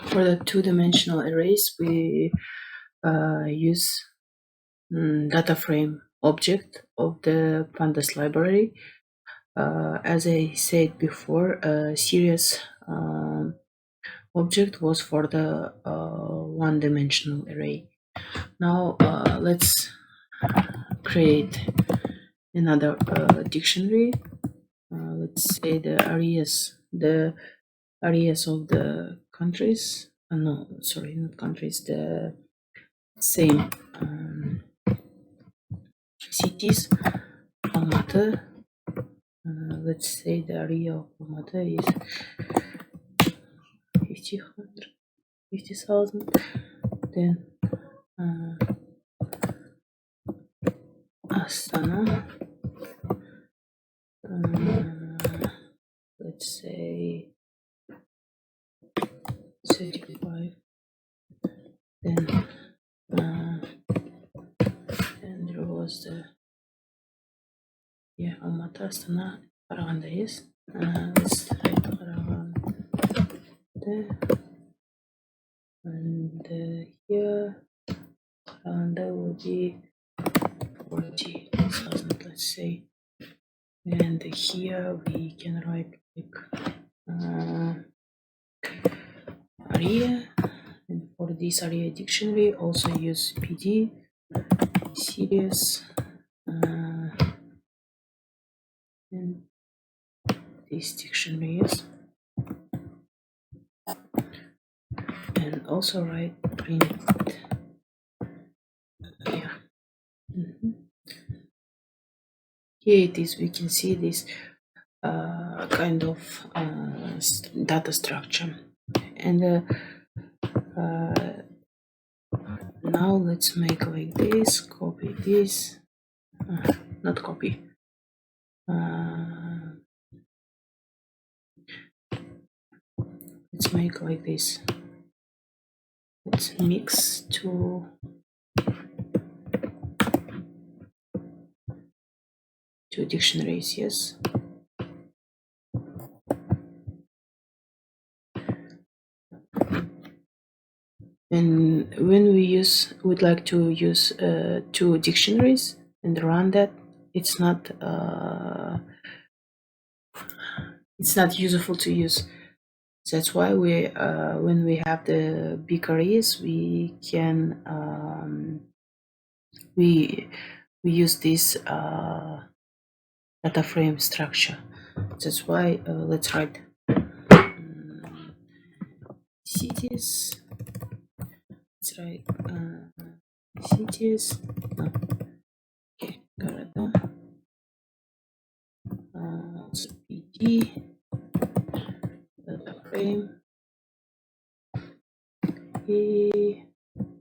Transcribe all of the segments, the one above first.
For the two-dimensional arrays, we use Dataframe object of the Pandas library. As I said before, a series object was for the one-dimensional array. Now let's create another dictionary. Let's say the areas of the countries. No, sorry, not countries. The same cities. Almaty. Let's say the area of Almaty is 50,000. Then Astana. Let's say 35. Then there was the Almaty, Astana, Qarag'andayız. Let's write Qarag'anda. And here Qarag'anda will be 40,000, let's say. And here we can write like area. And for this area dictionary, also use PD series and these dictionaries, and also write print. Here it is. We can see this kind of data structure, and now let's make like this. Copy this. Not copy. Let's make like this. Let's mix two dictionaries. Yes. And when we'd like to use two dictionaries and run that, it's not useful to use. That's why when we have the big arrays, we can we use this data frame structure. That's why let's write cities. Let's write cities. No. Okay, Garada. PD. Dataframe.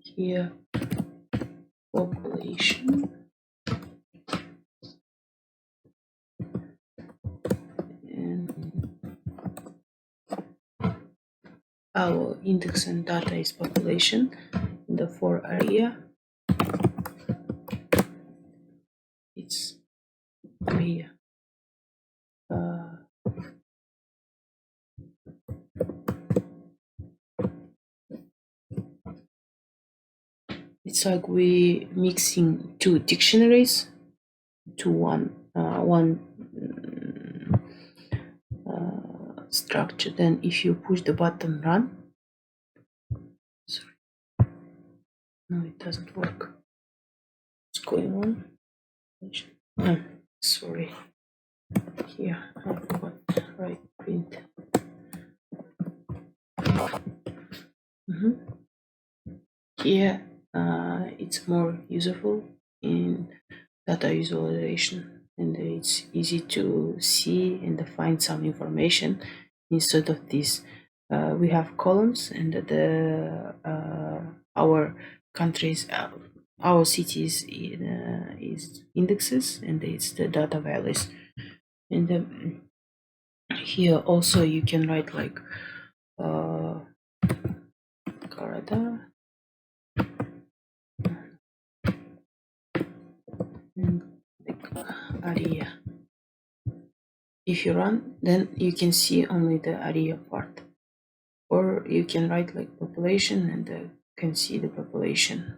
Here population. Our index and data is population. In the for area, it's area. It's like we mixing two dictionaries to one structure. Then if you push the button run, sorry, no, it doesn't work. What's going on? Oh, sorry. Here I forgot right print. Here it's more useful in data visualization, and it's easy to see and find some information instead of this. We have columns, and our countries, our cities is indexes, and it's the data values. And here also you can write like Karada and like area. If you run, then you can see only the area part. or you can write like population and can see the population.